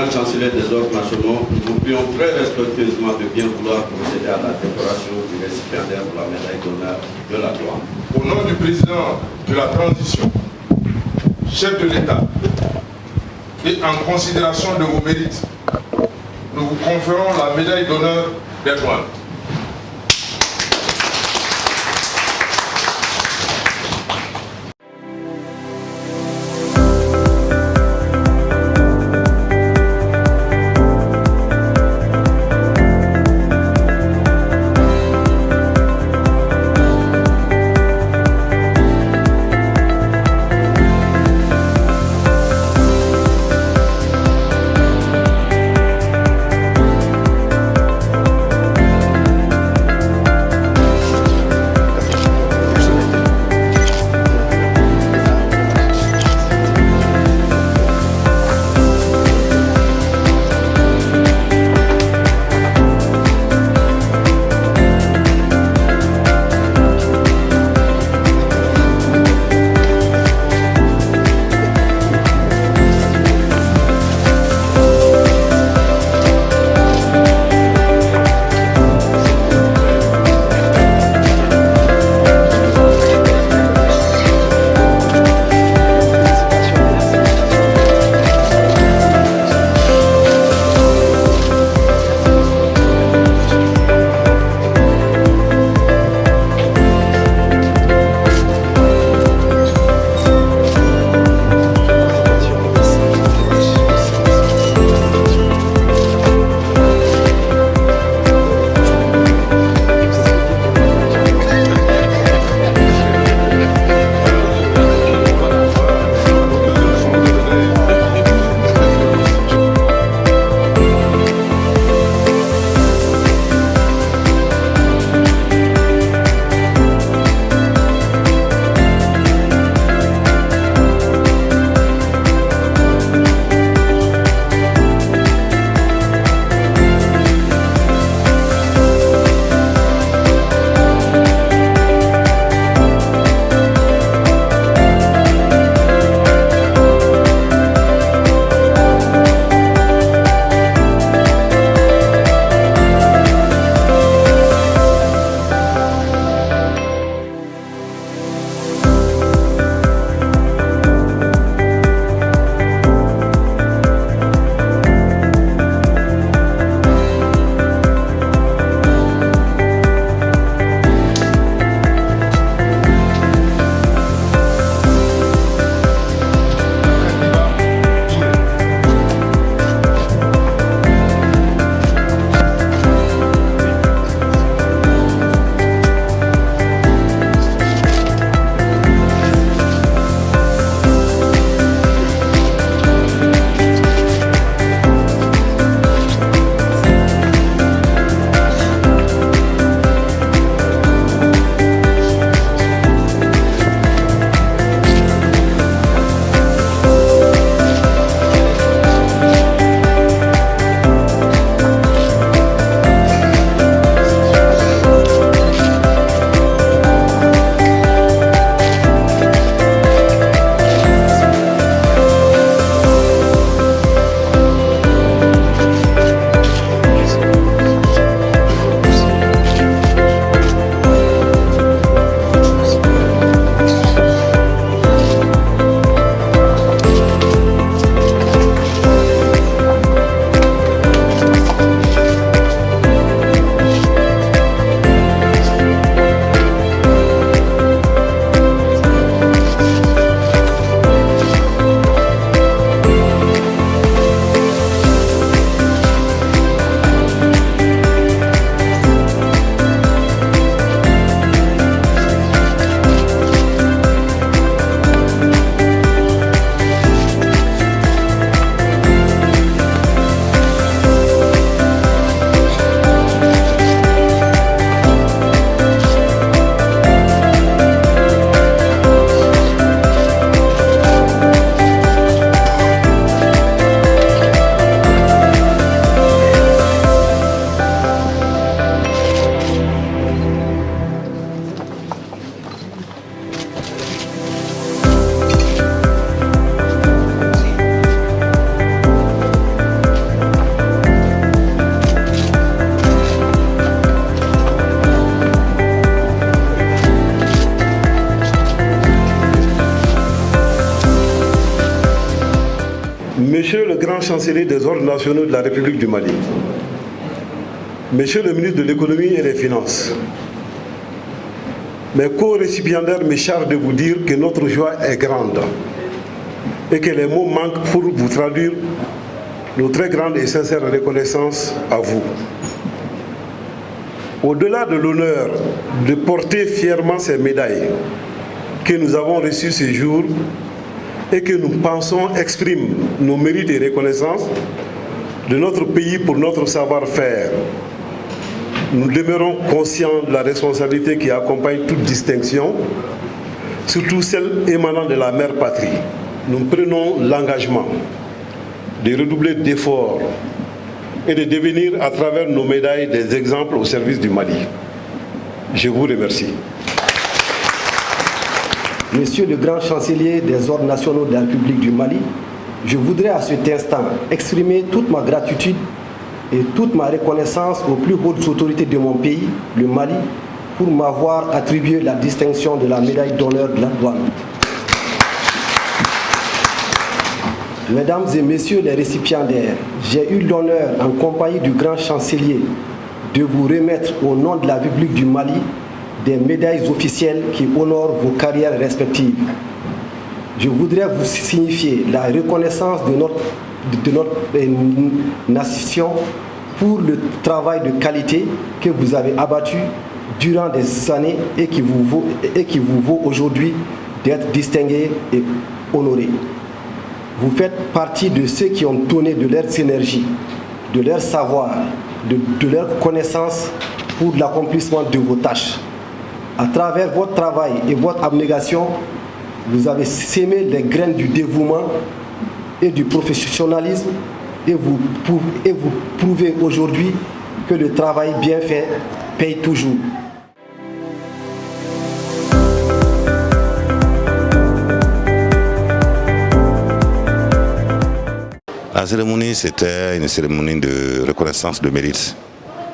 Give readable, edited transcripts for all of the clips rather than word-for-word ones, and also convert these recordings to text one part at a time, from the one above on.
Grand Chancelier des Ordres nationaux, nous vous prions très respectueusement de bien vouloir procéder à la décoration du récipiendaire pour la médaille d'honneur de la douane. Au nom du président de la transition, chef de l'État, et en considération de vos mérites, nous vous conférons la médaille d'honneur des douanes. Monsieur le grand chancelier des ordres nationaux de la République du Mali, Monsieur le ministre de l'économie et des finances, mes co-récipiendaires me chargent de vous dire que notre joie est grande et que les mots manquent pour vous traduire nos très grandes et sincères reconnaissances à vous. Au-delà de l'honneur de porter fièrement ces médailles que nous avons reçues ce jour et que nous pensons expriment nos mérites et reconnaissances de notre pays pour notre savoir-faire, nous demeurons conscients de la responsabilité qui accompagne toute distinction, surtout celle émanant de la mère patrie. Nous prenons l'engagement de redoubler d'efforts et de devenir à travers nos médailles des exemples au service du Mali. Je vous remercie. Monsieur le grand chancelier des ordres nationaux de la République du Mali, je voudrais à cet instant exprimer toute ma gratitude et toute ma reconnaissance aux plus hautes autorités de mon pays, le Mali, pour m'avoir attribué la distinction de la médaille d'honneur de la douane. Mesdames et messieurs les récipiendaires, j'ai eu l'honneur, en compagnie du grand chancelier, de vous remettre au nom de la République du Mali des médailles officielles qui honorent vos carrières respectives. Je voudrais vous signifier la reconnaissance de notre nation pour le travail de qualité que vous avez abattu durant des années et qui vous vaut aujourd'hui d'être distingué et honoré. Vous faites partie de ceux qui ont donné de leur énergie, de leur savoir, de leur connaissance pour l'accomplissement de vos tâches. À travers votre travail et votre abnégation, vous avez sémé les graines du dévouement et du professionnalisme et vous prouvez aujourd'hui que le travail bien fait paye toujours. La cérémonie, c'était une cérémonie de reconnaissance de mérite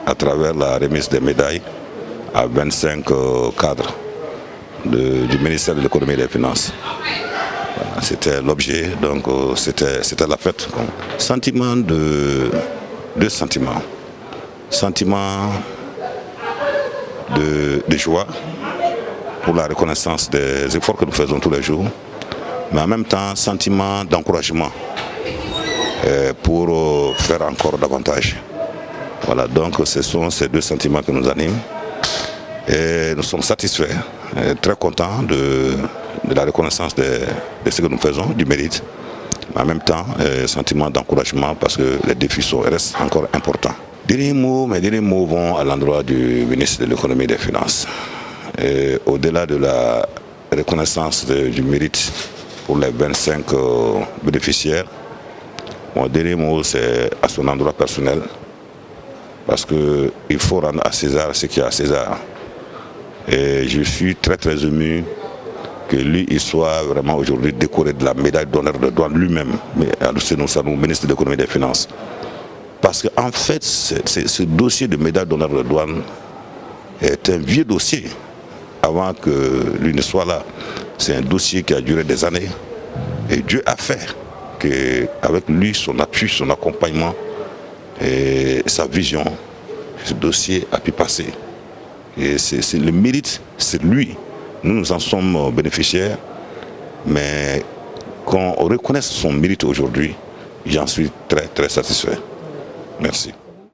à travers la remise des médailles à 25 cadres du ministère de l'économie et des finances. Voilà, c'était l'objet, donc c'était la fête. Sentiment de sentiments. Sentiment de joie pour la reconnaissance des efforts que nous faisons tous les jours, mais en même temps, sentiment d'encouragement pour faire encore davantage. Voilà, donc ce sont ces deux sentiments qui nous animent. Et nous sommes satisfaits, très contents de la reconnaissance de ce que nous faisons, du mérite. Mais en même temps, sentiment d'encouragement parce que les défis restent encore importants. Mes derniers mots vont à l'endroit du ministre de l'économie et des finances. Au-delà de la reconnaissance du mérite pour les 25 bénéficiaires, mon dernier mot c'est à son endroit personnel. Parce qu'il faut rendre à César ce qui est à César. Et je suis très ému que lui, il soit vraiment aujourd'hui décoré de la médaille d'honneur de douane lui-même, c'est nous, ministre de l'économie et des finances. Parce qu'en fait, ce dossier de médaille d'honneur de douane est un vieux dossier avant que lui ne soit là. C'est un dossier qui a duré des années. Et Dieu a fait qu'avec lui, son appui, son accompagnement et sa vision, ce dossier a pu passer. Et c'est le mérite, c'est lui. Nous en sommes bénéficiaires, mais qu'on reconnaisse son mérite aujourd'hui, j'en suis très satisfait. Merci.